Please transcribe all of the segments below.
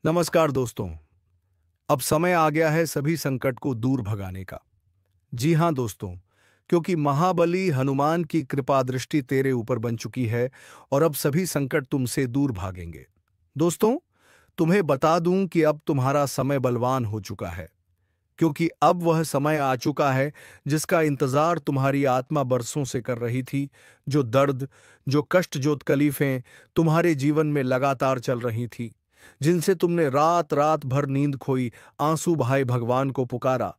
नमस्कार दोस्तों। अब समय आ गया है सभी संकट को दूर भगाने का। जी हाँ दोस्तों, क्योंकि महाबली हनुमान की कृपा दृष्टि तेरे ऊपर बन चुकी है और अब सभी संकट तुमसे दूर भागेंगे। दोस्तों, तुम्हें बता दूं कि अब तुम्हारा समय बलवान हो चुका है, क्योंकि अब वह समय आ चुका है जिसका इंतजार तुम्हारी आत्मा बरसों से कर रही थी। जो दर्द, जो कष्ट, जो तकलीफें तुम्हारे जीवन में लगातार चल रही थी, जिनसे तुमने रात रात भर नींद खोई, आंसू बहाए, भगवान को पुकारा,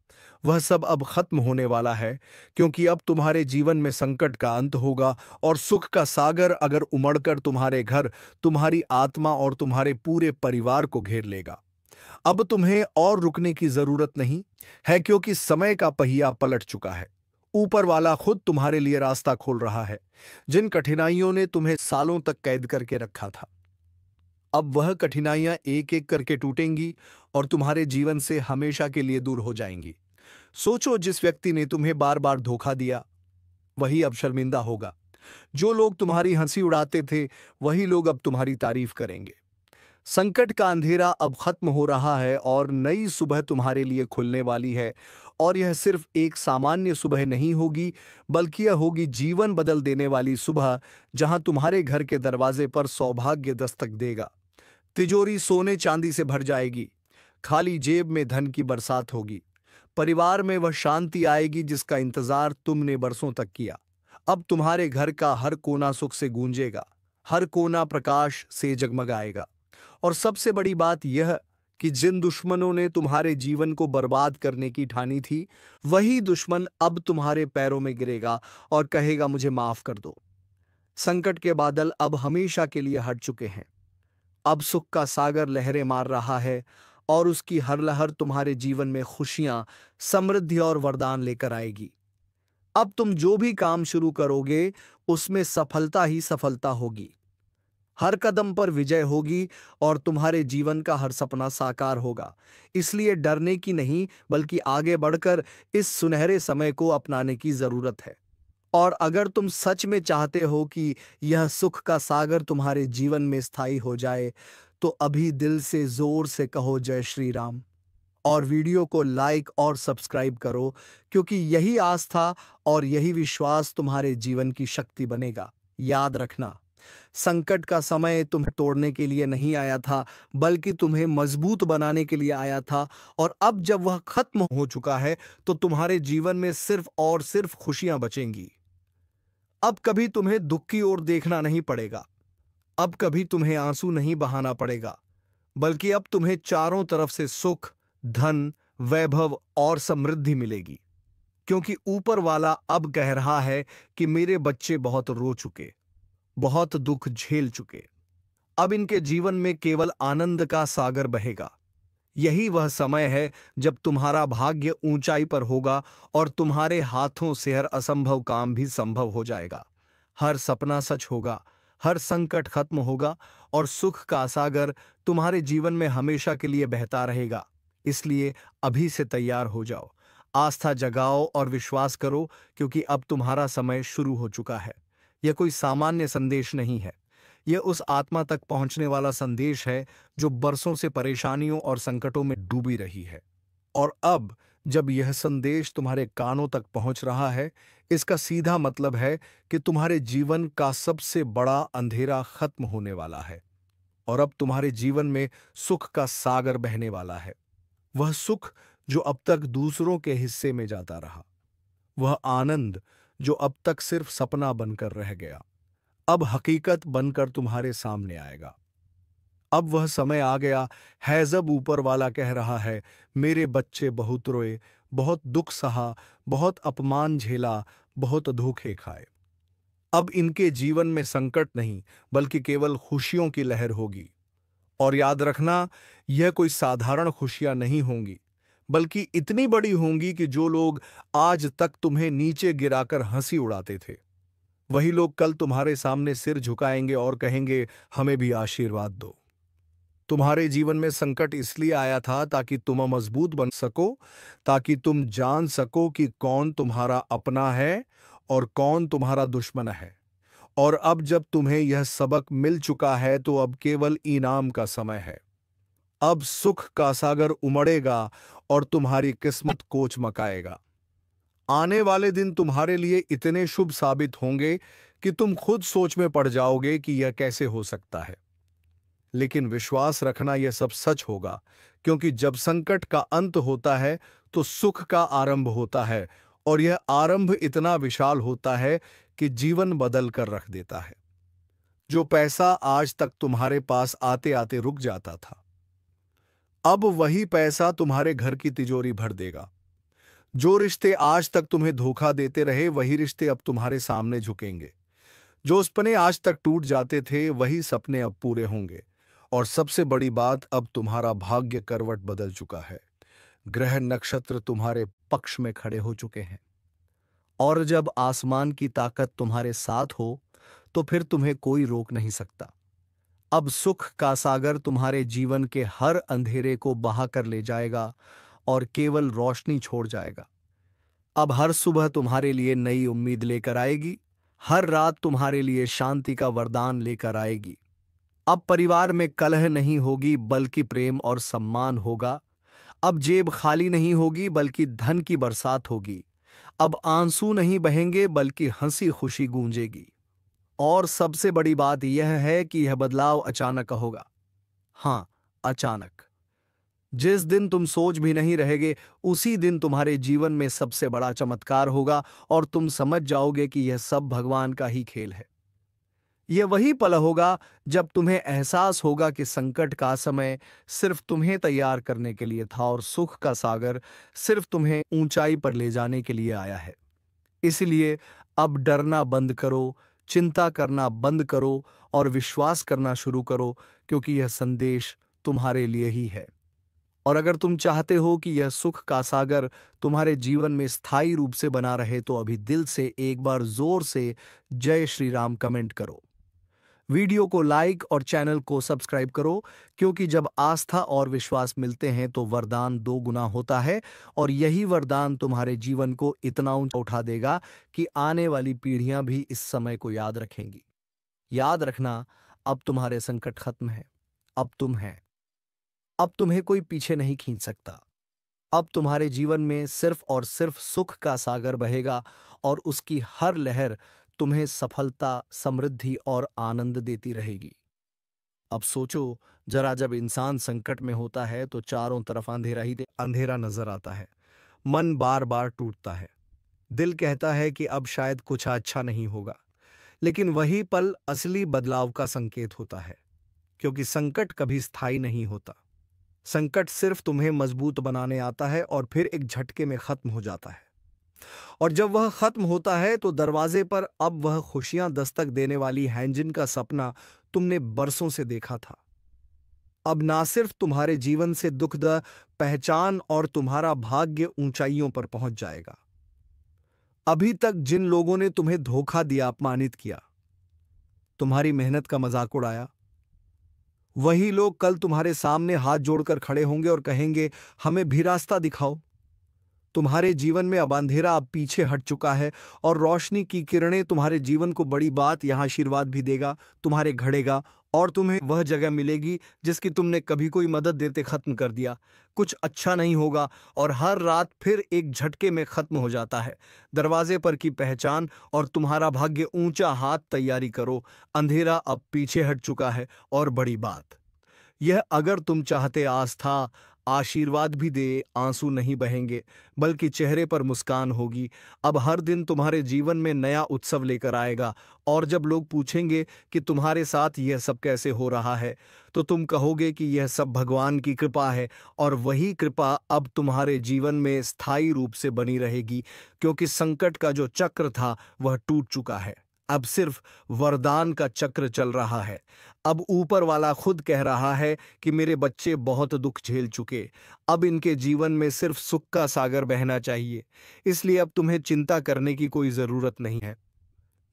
वह सब अब खत्म होने वाला है। क्योंकि अब तुम्हारे जीवन में संकट का अंत होगा और सुख का सागर अगर उमड़कर तुम्हारे घर, तुम्हारी आत्मा और तुम्हारे पूरे परिवार को घेर लेगा। अब तुम्हें और रुकने की जरूरत नहीं है, क्योंकि समय का पहिया पलट चुका है। ऊपर वाला खुद तुम्हारे लिए रास्ता खोल रहा है। जिन कठिनाइयों ने तुम्हें सालों तक कैद करके रखा था, अब वह कठिनाइयां एक एक करके टूटेंगी और तुम्हारे जीवन से हमेशा के लिए दूर हो जाएंगी। सोचो, जिस व्यक्ति ने तुम्हें बार बार धोखा दिया, वही अब शर्मिंदा होगा। जो लोग तुम्हारी हंसी उड़ाते थे, वही लोग अब तुम्हारी तारीफ करेंगे। संकट का अंधेरा अब खत्म हो रहा है और नई सुबह तुम्हारे लिए खुलने वाली है। और यह सिर्फ एक सामान्य सुबह नहीं होगी, बल्कि यह होगी जीवन बदल देने वाली सुबह, जहां तुम्हारे घर के दरवाजे पर सौभाग्य दस्तक देगा। तिजोरी सोने चांदी से भर जाएगी, खाली जेब में धन की बरसात होगी। परिवार में वह शांति आएगी जिसका इंतजार तुमने बरसों तक किया। अब तुम्हारे घर का हर कोना सुख से गूंजेगा, हर कोना प्रकाश से जगमगाएगा। और सबसे बड़ी बात यह कि जिन दुश्मनों ने तुम्हारे जीवन को बर्बाद करने की ठानी थी, वही दुश्मन अब तुम्हारे पैरों में गिरेगा और कहेगा, मुझे माफ कर दो। संकट के बादल अब हमेशा के लिए हट चुके हैं। अब सुख का सागर लहरें मार रहा है और उसकी हर लहर तुम्हारे जीवन में खुशियां, समृद्धि और वरदान लेकर आएगी। अब तुम जो भी काम शुरू करोगे, उसमें सफलता ही सफलता होगी। हर कदम पर विजय होगी और तुम्हारे जीवन का हर सपना साकार होगा। इसलिए डरने की नहीं, बल्कि आगे बढ़कर इस सुनहरे समय को अपनाने की जरूरत है। और अगर तुम सच में चाहते हो कि यह सुख का सागर तुम्हारे जीवन में स्थायी हो जाए, तो अभी दिल से जोर से कहो, जय श्री राम। और वीडियो को लाइक और सब्सक्राइब करो, क्योंकि यही आस्था और यही विश्वास तुम्हारे जीवन की शक्ति बनेगा। याद रखना, संकट का समय तुम्हें तोड़ने के लिए नहीं आया था, बल्कि तुम्हें मजबूत बनाने के लिए आया था। और अब जब वह खत्म हो चुका है, तो तुम्हारे जीवन में सिर्फ और सिर्फ खुशियां बचेंगी। अब कभी तुम्हें दुख की ओर देखना नहीं पड़ेगा। अब कभी तुम्हें आंसू नहीं बहाना पड़ेगा, बल्कि अब तुम्हें चारों तरफ से सुख, धन, वैभव और समृद्धि मिलेगी। क्योंकि ऊपर वाला अब कह रहा है कि मेरे बच्चे बहुत रो चुके, बहुत दुख झेल चुके। अब इनके जीवन में केवल आनंद का सागर बहेगा। यही वह समय है जब तुम्हारा भाग्य ऊंचाई पर होगा और तुम्हारे हाथों से हर असंभव काम भी संभव हो जाएगा। हर सपना सच होगा, हर संकट खत्म होगा और सुख का सागर तुम्हारे जीवन में हमेशा के लिए बहता रहेगा। इसलिए अभी से तैयार हो जाओ, आस्था जगाओ और विश्वास करो, क्योंकि अब तुम्हारा समय शुरू हो चुका है। यह कोई सामान्य संदेश नहीं है, यह उस आत्मा तक पहुंचने वाला संदेश है जो बरसों से परेशानियों और संकटों में डूबी रही है। और अब जब यह संदेश तुम्हारे कानों तक पहुंच रहा है, इसका सीधा मतलब है कि तुम्हारे जीवन का सबसे बड़ा अंधेरा खत्म होने वाला है और अब तुम्हारे जीवन में सुख का सागर बहने वाला है। वह सुख जो अब तक दूसरों के हिस्से में जाता रहा, वह आनंद जो अब तक सिर्फ सपना बनकर रह गया, अब हकीकत बनकर तुम्हारे सामने आएगा। अब वह समय आ गया है जब ऊपर वाला कह रहा है, मेरे बच्चे बहुत रोए, बहुत दुख सहा, बहुत अपमान झेला, बहुत धोखे खाए। अब इनके जीवन में संकट नहीं, बल्कि केवल खुशियों की लहर होगी। और याद रखना, यह कोई साधारण खुशियां नहीं होंगी, बल्कि इतनी बड़ी होंगी कि जो लोग आज तक तुम्हें नीचे गिराकर हंसी उड़ाते थे, वही लोग कल तुम्हारे सामने सिर झुकाएंगे और कहेंगे, हमें भी आशीर्वाद दो। तुम्हारे जीवन में संकट इसलिए आया था ताकि तुम मजबूत बन सको, ताकि तुम जान सको कि कौन तुम्हारा अपना है और कौन तुम्हारा दुश्मन है। और अब जब तुम्हें यह सबक मिल चुका है, तो अब केवल इनाम का समय है। अब सुख का सागर उमड़ेगा और तुम्हारी किस्मत को चमकाएगा। आने वाले दिन तुम्हारे लिए इतने शुभ साबित होंगे कि तुम खुद सोच में पड़ जाओगे कि यह कैसे हो सकता है। लेकिन विश्वास रखना यह सब सच होगा, क्योंकि जब संकट का अंत होता है तो सुख का आरंभ होता है, और यह आरंभ इतना विशाल होता है कि जीवन बदल कर रख देता है। जो पैसा आज तक तुम्हारे पास आते आते रुक जाता था, अब वही पैसा तुम्हारे घर की तिजोरी भर देगा। जो रिश्ते आज तक तुम्हें धोखा देते रहे, वही रिश्ते अब तुम्हारे सामने झुकेंगे। जो सपने आज तक टूट जाते थे, वही सपने अब पूरे होंगे। और सबसे बड़ी बात, अब तुम्हारा भाग्य करवट बदल चुका है। ग्रह नक्षत्र तुम्हारे पक्ष में खड़े हो चुके हैं। और जब आसमान की ताकत तुम्हारे साथ हो, तो फिर तुम्हें कोई रोक नहीं सकता। अब सुख का सागर तुम्हारे जीवन के हर अंधेरे को बहा कर ले जाएगा और केवल रोशनी छोड़ जाएगा। अब हर सुबह तुम्हारे लिए नई उम्मीद लेकर आएगी, हर रात तुम्हारे लिए शांति का वरदान लेकर आएगी। अब परिवार में कलह नहीं होगी, बल्कि प्रेम और सम्मान होगा। अब जेब खाली नहीं होगी, बल्कि धन की बरसात होगी। अब आंसू नहीं बहेंगे, बल्कि हंसी खुशी गूंजेगी। और सबसे बड़ी बात यह है कि यह बदलाव अचानक होगा। हाँ, अचानक। जिस दिन तुम सोच भी नहीं रहेगे, उसी दिन तुम्हारे जीवन में सबसे बड़ा चमत्कार होगा और तुम समझ जाओगे कि यह सब भगवान का ही खेल है। यह वही पल होगा जब तुम्हें एहसास होगा कि संकट का समय सिर्फ तुम्हें तैयार करने के लिए था और सुख का सागर सिर्फ तुम्हें ऊंचाई पर ले जाने के लिए आया है। इसलिए अब डरना बंद करो, चिंता करना बंद करो और विश्वास करना शुरू करो, क्योंकि यह संदेश तुम्हारे लिए ही है। और अगर तुम चाहते हो कि यह सुख का सागर तुम्हारे जीवन में स्थायी रूप से बना रहे, तो अभी दिल से एक बार जोर से जय श्री राम कमेंट करो। वीडियो को लाइक और चैनल को सब्सक्राइब करो, क्योंकि जब आस्था और विश्वास मिलते हैं तो वरदान दो गुना होता है, और यही वरदान तुम्हारे जीवन को इतना ऊंचा उठा देगा कि आने वाली पीढ़ियां भी इस समय को याद रखेंगी। याद रखना, अब तुम्हारे संकट खत्म है। अब तुम हैं। अब तुम्हें कोई पीछे नहीं खींच सकता। अब तुम्हारे जीवन में सिर्फ और सिर्फ सुख का सागर बहेगा और उसकी हर लहर तुम्हें सफलता, समृद्धि और आनंद देती रहेगी। अब सोचो, जरा जब इंसान संकट में होता है तो चारों तरफ अंधेरा ही अंधेरा नजर आता है। मन बार बार टूटता है। दिल कहता है कि अब शायद कुछ अच्छा नहीं होगा। लेकिन वही पल असली बदलाव का संकेत होता है, क्योंकि संकट कभी स्थायी नहीं होता। संकट सिर्फ तुम्हें मजबूत बनाने आता है और फिर एक झटके में खत्म हो जाता है। और जब वह खत्म होता है तो दरवाजे पर अब वह खुशियां दस्तक देने वाली हैं जिनका सपना तुमने बरसों से देखा था। अब ना सिर्फ तुम्हारे जीवन से दुख द पहचान और तुम्हारा भाग्य ऊंचाइयों पर पहुंच जाएगा। अभी तक जिन लोगों ने तुम्हें धोखा दिया, अपमानित किया, तुम्हारी मेहनत का मजाक उड़ाया, वही लोग कल तुम्हारे सामने हाथ जोड़कर खड़े होंगे और कहेंगे, हमें भी रास्ता दिखाओ। तुम्हारे जीवन में अब अंधेरा अब पीछे हट चुका है और रोशनी की किरणें तुम्हारे जीवन को बड़ी बात यहां आशीर्वाद भी देगा, तुम्हारे घड़ेगा, और तुम्हें वह जगह मिलेगी जिसकी तुमने कभी कोई मदद देते खत्म कर दिया। कुछ अच्छा नहीं होगा और हर रात फिर एक झटके में खत्म हो जाता है। दरवाजे पर की पहचान और तुम्हारा भाग्य ऊंचा हाथ तैयारी करो। अंधेरा अब पीछे हट चुका है और बड़ी बात यह, अगर तुम चाहते आस्था, आशीर्वाद भी दे, आंसू नहीं बहेंगे, बल्कि चेहरे पर मुस्कान होगी। अब हर दिन तुम्हारे जीवन में नया उत्सव लेकर आएगा, और जब लोग पूछेंगे कि तुम्हारे साथ यह सब कैसे हो रहा है, तो तुम कहोगे कि यह सब भगवान की कृपा है। और वही कृपा अब तुम्हारे जीवन में स्थायी रूप से बनी रहेगी, क्योंकि संकट का जो चक्र था वह टूट चुका है। अब सिर्फ वरदान का चक्र चल रहा है। अब ऊपर वाला खुद कह रहा है कि मेरे बच्चे बहुत दुख झेल चुके, अब इनके जीवन में सिर्फ सुख का सागर बहना चाहिए। इसलिए अब तुम्हें चिंता करने की कोई जरूरत नहीं है,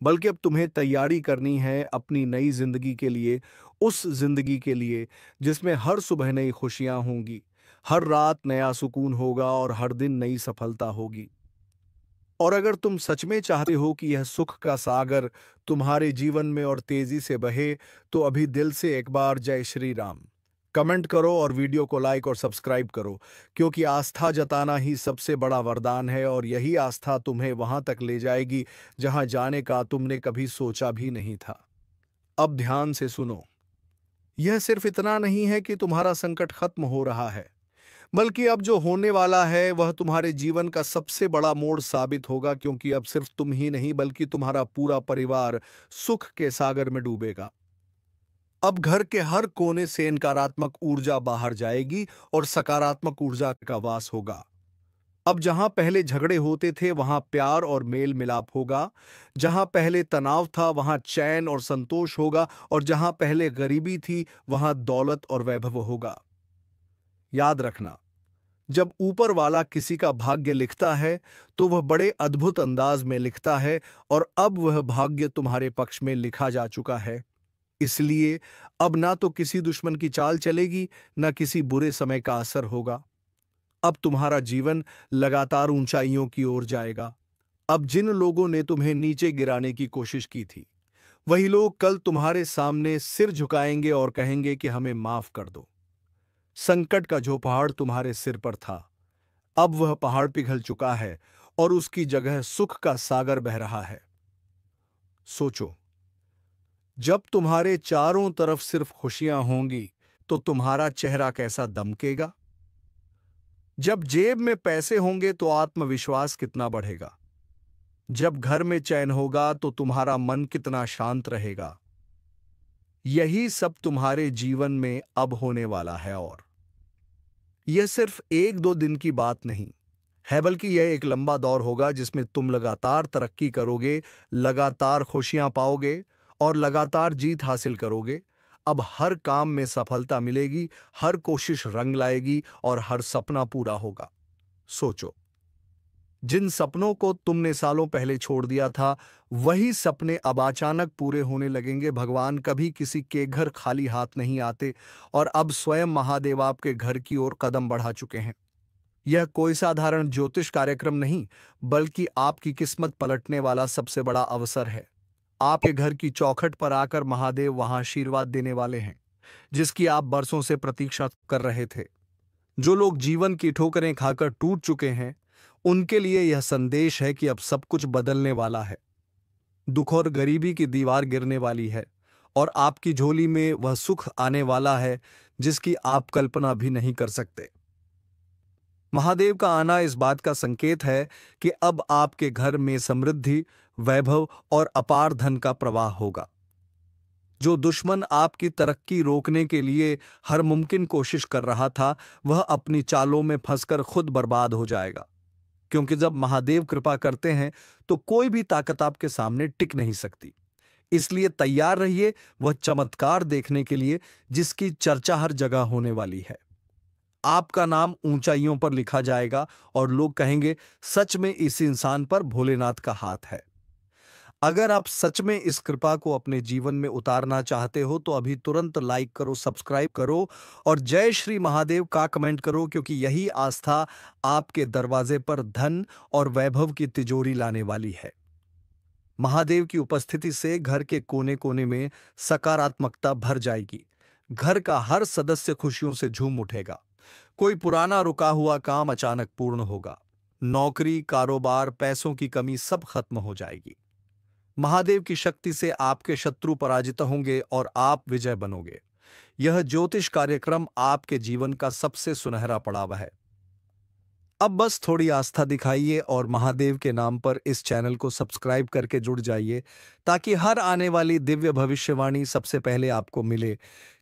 बल्कि अब तुम्हें तैयारी करनी है अपनी नई जिंदगी के लिए, उस जिंदगी के लिए जिसमें हर सुबह नई खुशियां होंगी, हर रात नया सुकून होगा और हर दिन नई सफलता होगी। और अगर तुम सच में चाहते हो कि यह सुख का सागर तुम्हारे जीवन में और तेजी से बहे, तो अभी दिल से एक बार जय श्री राम कमेंट करो और वीडियो को लाइक और सब्सक्राइब करो, क्योंकि आस्था जताना ही सबसे बड़ा वरदान है और यही आस्था तुम्हें वहां तक ले जाएगी जहां जाने का तुमने कभी सोचा भी नहीं था। अब ध्यान से सुनो। यह सिर्फ इतना नहीं है कि तुम्हारा संकट खत्म हो रहा है, बल्कि अब जो होने वाला है वह तुम्हारे जीवन का सबसे बड़ा मोड़ साबित होगा, क्योंकि अब सिर्फ तुम ही नहीं बल्कि तुम्हारा पूरा परिवार सुख के सागर में डूबेगा। अब घर के हर कोने से नकारात्मक ऊर्जा बाहर जाएगी और सकारात्मक ऊर्जा का वास होगा। अब जहां पहले झगड़े होते थे वहां प्यार और मेल मिलाप होगा, जहां पहले तनाव था वहां चैन और संतोष होगा, और जहां पहले गरीबी थी वहां दौलत और वैभव होगा। याद रखना, जब ऊपर वाला किसी का भाग्य लिखता है तो वह बड़े अद्भुत अंदाज में लिखता है, और अब वह भाग्य तुम्हारे पक्ष में लिखा जा चुका है। इसलिए अब ना तो किसी दुश्मन की चाल चलेगी, ना किसी बुरे समय का असर होगा। अब तुम्हारा जीवन लगातार ऊंचाइयों की ओर जाएगा। अब जिन लोगों ने तुम्हें नीचे गिराने की कोशिश की थी, वही लोग कल तुम्हारे सामने सिर झुकाएंगे और कहेंगे कि हमें माफ कर दो। संकट का जो पहाड़ तुम्हारे सिर पर था, अब वह पहाड़ पिघल चुका है और उसकी जगह सुख का सागर बह रहा है। सोचो, जब तुम्हारे चारों तरफ सिर्फ खुशियां होंगी तो तुम्हारा चेहरा कैसा दमकेगा। जब जेब में पैसे होंगे तो आत्मविश्वास कितना बढ़ेगा। जब घर में चैन होगा तो तुम्हारा मन कितना शांत रहेगा। यही सब तुम्हारे जीवन में अब होने वाला है, और यह सिर्फ एक दो दिन की बात नहीं है, बल्कि यह एक लंबा दौर होगा जिसमें तुम लगातार तरक्की करोगे, लगातार खुशियां पाओगे और लगातार जीत हासिल करोगे। अब हर काम में सफलता मिलेगी, हर कोशिश रंग लाएगी और हर सपना पूरा होगा। सोचो, जिन सपनों को तुमने सालों पहले छोड़ दिया था, वही सपने अब अचानक पूरे होने लगेंगे। भगवान कभी किसी के घर खाली हाथ नहीं आते, और अब स्वयं महादेव आपके घर की ओर कदम बढ़ा चुके हैं। यह कोई साधारण ज्योतिष कार्यक्रम नहीं, बल्कि आपकी किस्मत पलटने वाला सबसे बड़ा अवसर है। आपके घर की चौखट पर आकर महादेव वहां आशीर्वाद देने वाले हैं, जिसकी आप बरसों से प्रतीक्षा कर रहे थे। जो लोग जीवन की ठोकरें खाकर टूट चुके हैं, उनके लिए यह संदेश है कि अब सब कुछ बदलने वाला है। दुख और गरीबी की दीवार गिरने वाली है, और आपकी झोली में वह सुख आने वाला है जिसकी आप कल्पना भी नहीं कर सकते। महादेव का आना इस बात का संकेत है कि अब आपके घर में समृद्धि, वैभव और अपार धन का प्रवाह होगा। जो दुश्मन आपकी तरक्की रोकने के लिए हर मुमकिन कोशिश कर रहा था, वह अपनी चालों में फंसकर खुद बर्बाद हो जाएगा, क्योंकि जब महादेव कृपा करते हैं तो कोई भी ताकत आपके सामने टिक नहीं सकती। इसलिए तैयार रहिए वह चमत्कार देखने के लिए जिसकी चर्चा हर जगह होने वाली है। आपका नाम ऊंचाइयों पर लिखा जाएगा और लोग कहेंगे, सच में इस इंसान पर भोलेनाथ का हाथ है। अगर आप सच में इस कृपा को अपने जीवन में उतारना चाहते हो तो अभी तुरंत लाइक करो, सब्सक्राइब करो और जय श्री महादेव का कमेंट करो, क्योंकि यही आस्था आपके दरवाजे पर धन और वैभव की तिजोरी लाने वाली है। महादेव की उपस्थिति से घर के कोने कोने में सकारात्मकता भर जाएगी। घर का हर सदस्य खुशियों से झूम उठेगा। कोई पुराना रुका हुआ काम अचानक पूर्ण होगा। नौकरी, कारोबार, पैसों की कमी सब खत्म हो जाएगी। महादेव की शक्ति से आपके शत्रु पराजित होंगे और आप विजय बनोगे। यह ज्योतिष कार्यक्रम आपके जीवन का सबसे सुनहरा पड़ाव है। अब बस थोड़ी आस्था दिखाइए और महादेव के नाम पर इस चैनल को सब्सक्राइब करके जुड़ जाइए, ताकि हर आने वाली दिव्य भविष्यवाणी सबसे पहले आपको मिले,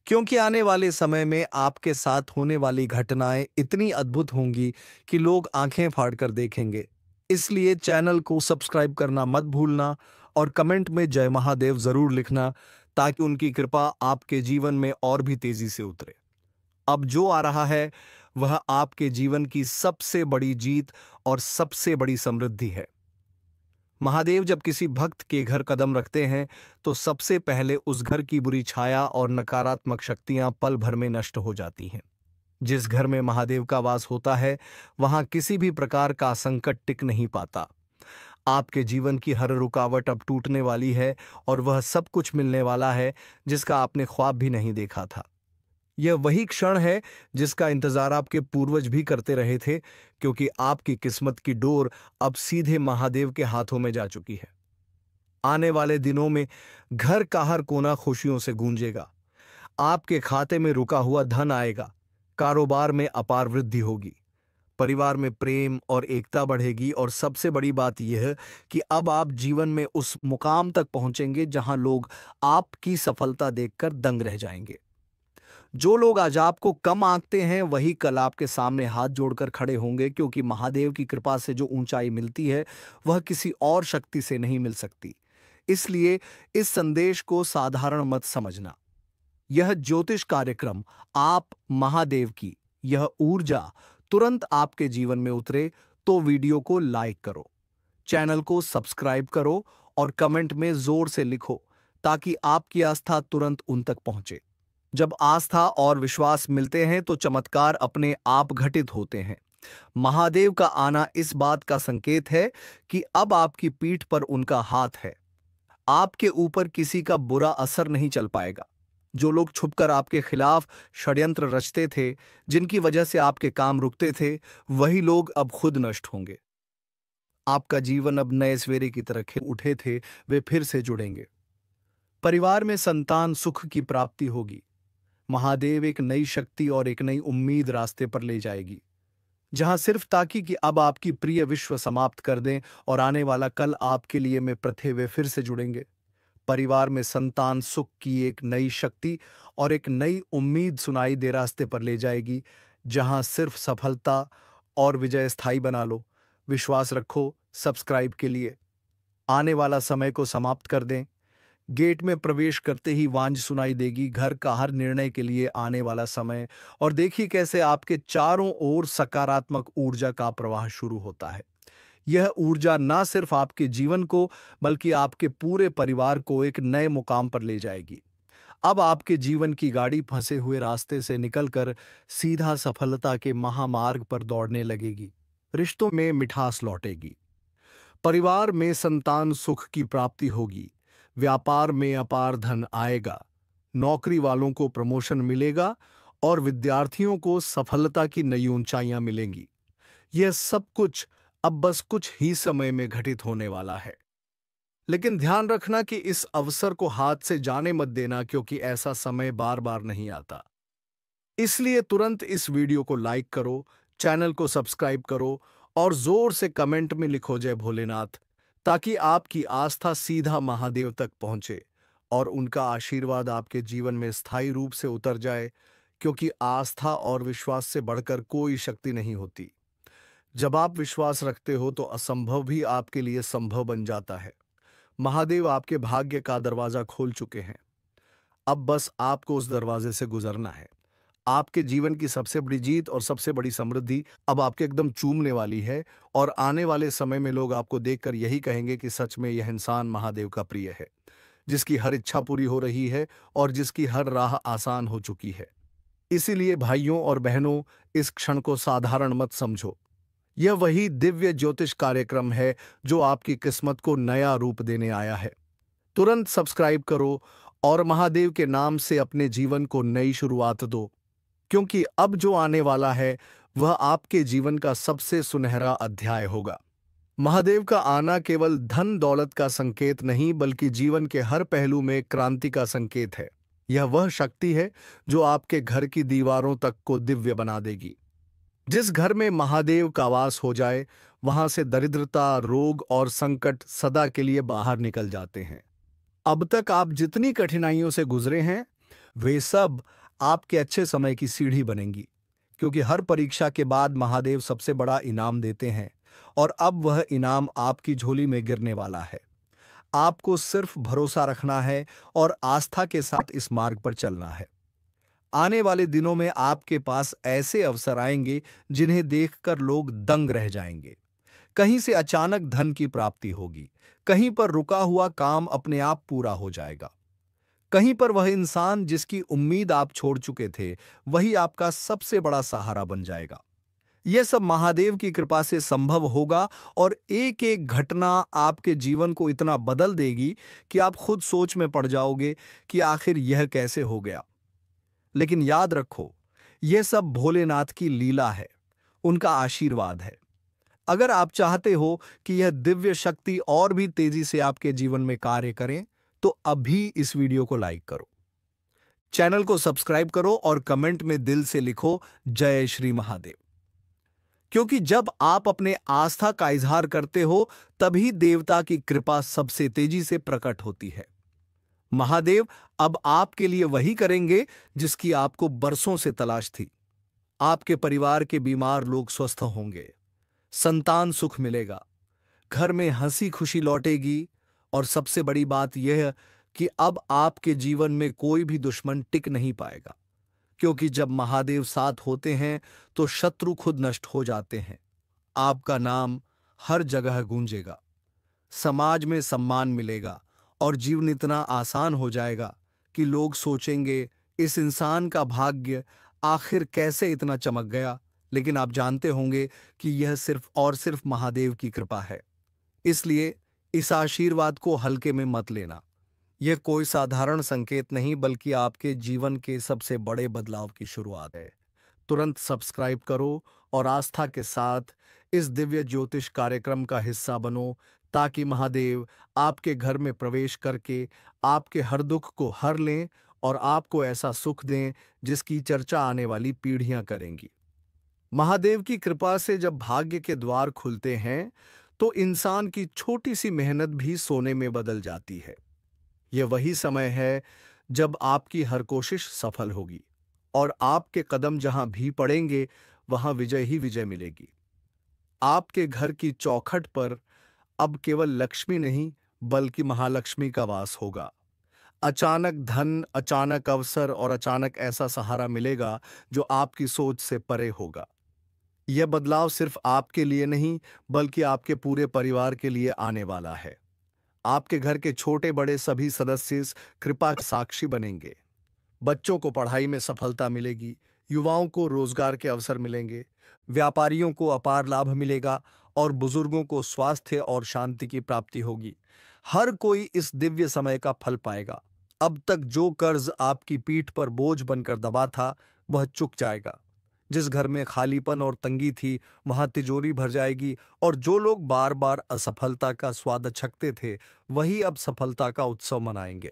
क्योंकि आने वाले समय में आपके साथ होने वाली घटनाएं इतनी अद्भुत होंगी कि लोग आंखें फाड़कर देखेंगे। इसलिए चैनल को सब्सक्राइब करना मत भूलना और कमेंट में जय महादेव जरूर लिखना, ताकि उनकी कृपा आपके जीवन में और भी तेजी से उतरे। अब जो आ रहा है वह आपके जीवन की सबसे बड़ी जीत और सबसे बड़ी समृद्धि है। महादेव जब किसी भक्त के घर कदम रखते हैं तो सबसे पहले उस घर की बुरी छाया और नकारात्मक शक्तियां पल भर में नष्ट हो जाती हैं। जिस घर में महादेव का वास होता है वहां किसी भी प्रकार का संकट टिक नहीं पाता। आपके जीवन की हर रुकावट अब टूटने वाली है और वह सब कुछ मिलने वाला है जिसका आपने ख्वाब भी नहीं देखा था। यह वही क्षण है जिसका इंतजार आपके पूर्वज भी करते रहे थे, क्योंकि आपकी किस्मत की डोर अब सीधे महादेव के हाथों में जा चुकी है। आने वाले दिनों में घर का हर कोना खुशियों से गूंजेगा। आपके खाते में रुका हुआ धन आएगा, कारोबार में अपार वृद्धि होगी, परिवार में प्रेम और एकता बढ़ेगी, और सबसे बड़ी बात यह कि अब आप जीवन में उस मुकाम तक पहुंचेंगे जहां लोग आपकी सफलता देखकर दंग रह जाएंगे। जो लोग आज आपको कम आंकते हैं वही कल आपके सामने हाथ जोड़कर खड़े होंगे, क्योंकि महादेव की कृपा से जो ऊंचाई मिलती है वह किसी और शक्ति से नहीं मिल सकती। इसलिए इस संदेश को साधारण मत समझना। यह ज्योतिष कार्यक्रम आप महादेव की यह ऊर्जा तुरंत आपके जीवन में उतरे तो वीडियो को लाइक करो, चैनल को सब्सक्राइब करो और कमेंट में जोर से लिखो, ताकि आपकी आस्था तुरंत उन तक पहुंचे। जब आस्था और विश्वास मिलते हैं तो चमत्कार अपने आप घटित होते हैं। महादेव का आना इस बात का संकेत है कि अब आपकी पीठ पर उनका हाथ है। आपके ऊपर किसी का बुरा असर नहीं चल पाएगा। जो लोग छुपकर आपके खिलाफ षड्यंत्र रचते थे, जिनकी वजह से आपके काम रुकते थे, वही लोग अब खुद नष्ट होंगे। आपका जीवन अब नए सवेरे की तरह खिल उठे थे, वे फिर से जुड़ेंगे। परिवार में संतान सुख की प्राप्ति होगी। महादेव एक नई शक्ति और एक नई उम्मीद रास्ते पर ले जाएगी, जहां सिर्फ ताकि कि अब आपकी प्रिय विश्व समाप्त कर दें और आने वाला कल आपके लिए में प्रथे वे फिर से जुड़ेंगे। परिवार में संतान सुख की एक नई शक्ति और एक नई उम्मीद सुनाई दे रास्ते पर ले जाएगी, जहां सिर्फ सफलता और विजय स्थायी बना लो। विश्वास रखो। सब्सक्राइब के लिए आने वाला समय को समाप्त कर दें। गेट में प्रवेश करते ही वांझ सुनाई देगी घर का हर निर्णय के लिए आने वाला समय, और देखिए कैसे आपके चारों ओर सकारात्मक ऊर्जा का प्रवाह शुरू होता है। यह ऊर्जा न सिर्फ आपके जीवन को बल्कि आपके पूरे परिवार को एक नए मुकाम पर ले जाएगी। अब आपके जीवन की गाड़ी फंसे हुए रास्ते से निकलकर सीधा सफलता के महामार्ग पर दौड़ने लगेगी। रिश्तों में मिठास लौटेगी, परिवार में संतान सुख की प्राप्ति होगी, व्यापार में अपार धन आएगा, नौकरी वालों को प्रमोशन मिलेगा और विद्यार्थियों को सफलता की नई ऊंचाइयां मिलेंगी। यह सब कुछ अब बस कुछ ही समय में घटित होने वाला है। लेकिन ध्यान रखना कि इस अवसर को हाथ से जाने मत देना, क्योंकि ऐसा समय बार बार नहीं आता। इसलिए तुरंत इस वीडियो को लाइक करो, चैनल को सब्सक्राइब करो और जोर से कमेंट में लिखो जय भोलेनाथ, ताकि आपकी आस्था सीधा महादेव तक पहुंचे और उनका आशीर्वाद आपके जीवन में स्थायी रूप से उतर जाए, क्योंकि आस्था और विश्वास से बढ़कर कोई शक्ति नहीं होती। जब आप विश्वास रखते हो तो असंभव भी आपके लिए संभव बन जाता है। महादेव आपके भाग्य का दरवाजा खोल चुके हैं। अब बस आपको उस दरवाजे से गुजरना है। आपके जीवन की सबसे बड़ी जीत और सबसे बड़ी समृद्धि अब आपके एकदम चूमने वाली है, और आने वाले समय में लोग आपको देखकर यही कहेंगे कि सच में यह इंसान महादेव का प्रिय है, जिसकी हर इच्छा पूरी हो रही है और जिसकी हर राह आसान हो चुकी है। इसीलिए भाइयों और बहनों, इस क्षण को साधारण मत समझो। यह वही दिव्य ज्योतिष कार्यक्रम है जो आपकी किस्मत को नया रूप देने आया है। तुरंत सब्सक्राइब करो और महादेव के नाम से अपने जीवन को नई शुरुआत दो, क्योंकि अब जो आने वाला है वह आपके जीवन का सबसे सुनहरा अध्याय होगा। महादेव का आना केवल धन दौलत का संकेत नहीं, बल्कि जीवन के हर पहलू में क्रांति का संकेत है। यह वह शक्ति है जो आपके घर की दीवारों तक को दिव्य बना देगी। जिस घर में महादेव का वास हो जाए, वहां से दरिद्रता, रोग और संकट सदा के लिए बाहर निकल जाते हैं। अब तक आप जितनी कठिनाइयों से गुजरे हैं, वे सब आपके अच्छे समय की सीढ़ी बनेंगी, क्योंकि हर परीक्षा के बाद महादेव सबसे बड़ा इनाम देते हैं, और अब वह इनाम आपकी झोली में गिरने वाला है। आपको सिर्फ भरोसा रखना है और आस्था के साथ इस मार्ग पर चलना है। आने वाले दिनों में आपके पास ऐसे अवसर आएंगे जिन्हें देखकर लोग दंग रह जाएंगे। कहीं से अचानक धन की प्राप्ति होगी, कहीं पर रुका हुआ काम अपने आप पूरा हो जाएगा, कहीं पर वह इंसान जिसकी उम्मीद आप छोड़ चुके थे वही आपका सबसे बड़ा सहारा बन जाएगा। यह सब महादेव की कृपा से संभव होगा, और एक एक घटना आपके जीवन को इतना बदल देगी कि आप खुद सोच में पड़ जाओगे कि आखिर यह कैसे हो गया। लेकिन याद रखो, यह सब भोलेनाथ की लीला है, उनका आशीर्वाद है। अगर आप चाहते हो कि यह दिव्य शक्ति और भी तेजी से आपके जीवन में कार्य करें, तो अभी इस वीडियो को लाइक करो, चैनल को सब्सक्राइब करो और कमेंट में दिल से लिखो जय श्री महादेव। क्योंकि जब आप अपने आस्था का इजहार करते हो, तभी देवता की कृपा सबसे तेजी से प्रकट होती है। महादेव अब आपके लिए वही करेंगे जिसकी आपको बरसों से तलाश थी। आपके परिवार के बीमार लोग स्वस्थ होंगे, संतान सुख मिलेगा, घर में हंसी खुशी लौटेगी, और सबसे बड़ी बात यह कि अब आपके जीवन में कोई भी दुश्मन टिक नहीं पाएगा। क्योंकि जब महादेव साथ होते हैं तो शत्रु खुद नष्ट हो जाते हैं। आपका नाम हर जगह गूंजेगा, समाज में सम्मान मिलेगा, और जीवन इतना आसान हो जाएगा कि लोग सोचेंगे इस इंसान का भाग्य आखिर कैसे इतना चमक गया। लेकिन आप जानते होंगे कि यह सिर्फ और सिर्फ महादेव की कृपा है। इसलिए इस आशीर्वाद को हल्के में मत लेना। यह कोई साधारण संकेत नहीं, बल्कि आपके जीवन के सबसे बड़े बदलाव की शुरुआत है। तुरंत सब्सक्राइब करो और आस्था के साथ इस दिव्य ज्योतिष कार्यक्रम का हिस्सा बनो, ताकि महादेव आपके घर में प्रवेश करके आपके हर दुख को हर लें और आपको ऐसा सुख दें जिसकी चर्चा आने वाली पीढ़ियां करेंगी। महादेव की कृपा से जब भाग्य के द्वार खुलते हैं, तो इंसान की छोटी सी मेहनत भी सोने में बदल जाती है। यह वही समय है जब आपकी हर कोशिश सफल होगी, और आपके कदम जहां भी पड़ेंगे वहां विजय ही विजय मिलेगी। आपके घर की चौखट पर अब केवल लक्ष्मी नहीं, बल्कि महालक्ष्मी का वास होगा। अचानक धन, अचानक अवसर और अचानक ऐसा सहारा मिलेगा जो आपकी सोच से परे होगा। यह बदलाव सिर्फ आपके लिए नहीं, बल्कि आपके पूरे परिवार के लिए आने वाला है। आपके घर के छोटे बड़े सभी सदस्य इस कृपा के साक्षी बनेंगे। बच्चों को पढ़ाई में सफलता मिलेगी, युवाओं को रोजगार के अवसर मिलेंगे, व्यापारियों को अपार लाभ मिलेगा, और बुजुर्गों को स्वास्थ्य और शांति की प्राप्ति होगी। हर कोई इस दिव्य समय का फल पाएगा। अब तक जो कर्ज आपकी पीठ पर बोझ बनकर दबा था, वह चुक जाएगा। जिस घर में खालीपन और तंगी थी, वहां तिजोरी भर जाएगी, और जो लोग बार बार असफलता का स्वाद चखते थे, वही अब सफलता का उत्सव मनाएंगे।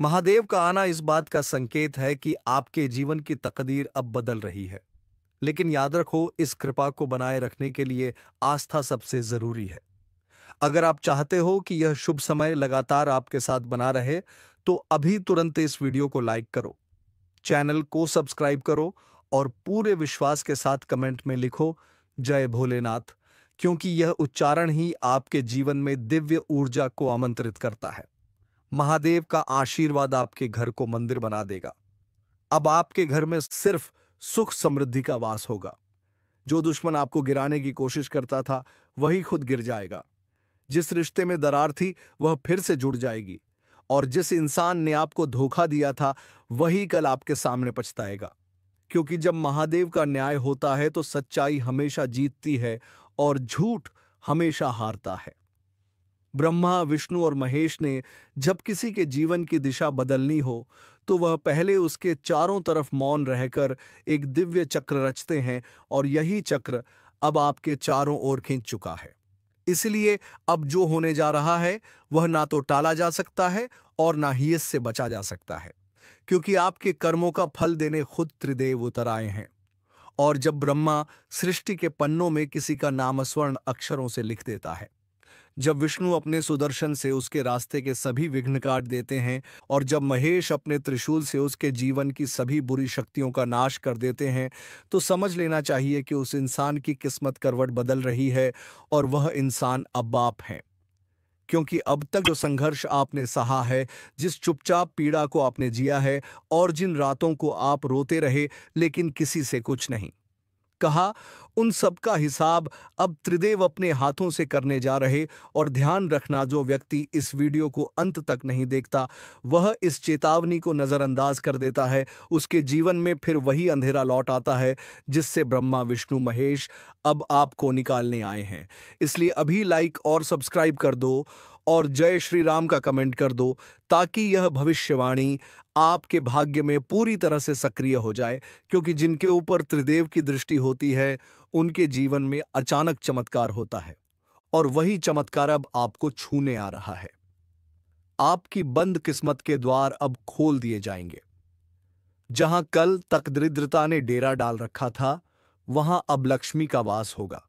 महादेव का आना इस बात का संकेत है कि आपके जीवन की तकदीर अब बदल रही है। लेकिन याद रखो, इस कृपा को बनाए रखने के लिए आस्था सबसे जरूरी है। अगर आप चाहते हो कि यह शुभ समय लगातार आपके साथ बना रहे, तो अभी तुरंत इस वीडियो को लाइक करो, चैनल को सब्सक्राइब करो, और पूरे विश्वास के साथ कमेंट में लिखो जय भोलेनाथ, क्योंकि यह उच्चारण ही आपके जीवन में दिव्य ऊर्जा को आमंत्रित करता है। महादेव का आशीर्वाद आपके घर को मंदिर बना देगा। अब आपके घर में सिर्फ सुख समृद्धि का वास होगा। जो दुश्मन आपको गिराने की कोशिश करता था, वही खुद गिर जाएगा। जिस रिश्ते में दरार थी, वह फिर से जुड़ जाएगी, और जिस इंसान ने आपको धोखा दिया था, वही कल आपके सामने पछताएगा। क्योंकि जब महादेव का न्याय होता है, तो सच्चाई हमेशा जीतती है और झूठ हमेशा हारता है। ब्रह्मा, विष्णु और महेश ने जब किसी के जीवन की दिशा बदलनी हो, तो वह पहले उसके चारों तरफ मौन रहकर एक दिव्य चक्र रचते हैं, और यही चक्र अब आपके चारों ओर खींच चुका है। इसलिए अब जो होने जा रहा है, वह ना तो टाला जा सकता है और ना ही इससे बचा जा सकता है, क्योंकि आपके कर्मों का फल देने खुद त्रिदेव उतर आए हैं। और जब ब्रह्मा सृष्टि के पन्नों में किसी का नाम स्वर्ण अक्षरों से लिख देता है, जब विष्णु अपने सुदर्शन से उसके रास्ते के सभी विघ्न काट देते हैं, और जब महेश अपने त्रिशूल से उसके जीवन की सभी बुरी शक्तियों का नाश कर देते हैं, तो समझ लेना चाहिए कि उस इंसान की किस्मत करवट बदल रही है, और वह इंसान अब बाप है। क्योंकि अब तक जो संघर्ष आपने सहा है, जिस चुपचाप पीड़ा को आपने जिया है, और जिन रातों को आप रोते रहे लेकिन किसी से कुछ नहीं कहा, उन सब का हिसाब अब त्रिदेव अपने हाथों से करने जा रहे। और ध्यान रखना, जो व्यक्ति इस वीडियो को अंत तक नहीं देखता, वह इस चेतावनी को नजरअंदाज कर देता है, उसके जीवन में फिर वही अंधेरा लौट आता है जिससे ब्रह्मा, विष्णु, महेश अब आपको निकालने आए हैं। इसलिए अभी लाइक और सब्सक्राइब कर दो, और जय श्री राम का कमेंट कर दो, ताकि यह भविष्यवाणी आपके भाग्य में पूरी तरह से सक्रिय हो जाए, क्योंकि जिनके ऊपर त्रिदेव की दृष्टि होती है उनके जीवन में अचानक चमत्कार होता है, और वही चमत्कार अब आपको छूने आ रहा है। आपकी बंद किस्मत के द्वार अब खोल दिए जाएंगे। जहां कल तक दरिद्रता ने डेरा डाल रखा था, वहां अब लक्ष्मी का वास होगा।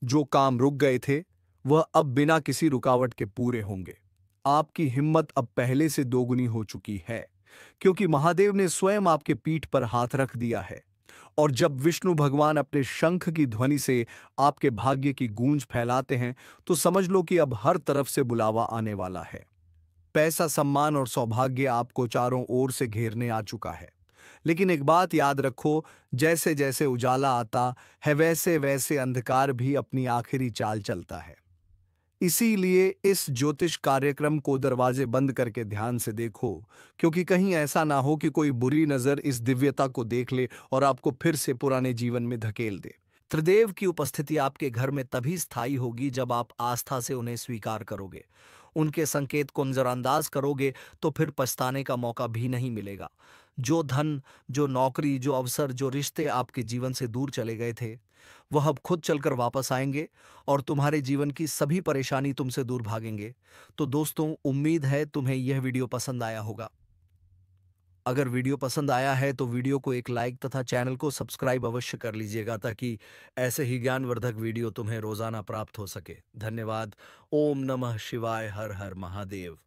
जो काम रुक गए थे वह अब बिना किसी रुकावट के पूरे होंगे। आपकी हिम्मत अब पहले से दोगुनी हो चुकी है, क्योंकि महादेव ने स्वयं आपके पीठ पर हाथ रख दिया है। और जब विष्णु भगवान अपने शंख की ध्वनि से आपके भाग्य की गूंज फैलाते हैं, तो समझ लो कि अब हर तरफ से बुलावा आने वाला है। पैसा, सम्मान और सौभाग्य आपको चारों ओर से घेरने आ चुका है। लेकिन एक बात याद रखो, जैसे जैसे उजाला आता है वैसे वैसे अंधकार भी अपनी आखिरी चाल चलता है। इसीलिए इस ज्योतिष कार्यक्रम को दरवाजे बंद करके ध्यान से देखो, क्योंकि कहीं ऐसा ना हो कि कोई बुरी नजर इस दिव्यता को देख ले और आपको फिर से पुराने जीवन में धकेल दे। त्रिदेव की उपस्थिति आपके घर में तभी स्थायी होगी जब आप आस्था से उन्हें स्वीकार करोगे। उनके संकेत को नजरअंदाज करोगे तो फिर पछताने का मौका भी नहीं मिलेगा। जो धन, जो नौकरी, जो अवसर, जो रिश्ते आपके जीवन से दूर चले गए थे, वह अब खुद चलकर वापस आएंगे और तुम्हारे जीवन की सभी परेशानी तुमसे दूर भागेंगे। तो दोस्तों, उम्मीद है तुम्हें यह वीडियो पसंद आया होगा। अगर वीडियो पसंद आया है तो वीडियो को एक लाइक तथा चैनल को सब्सक्राइब अवश्य कर लीजिएगा, ताकि ऐसे ही ज्ञानवर्धक वीडियो तुम्हें रोजाना प्राप्त हो सके। धन्यवाद। ओम नमः शिवाय। हर हर महादेव।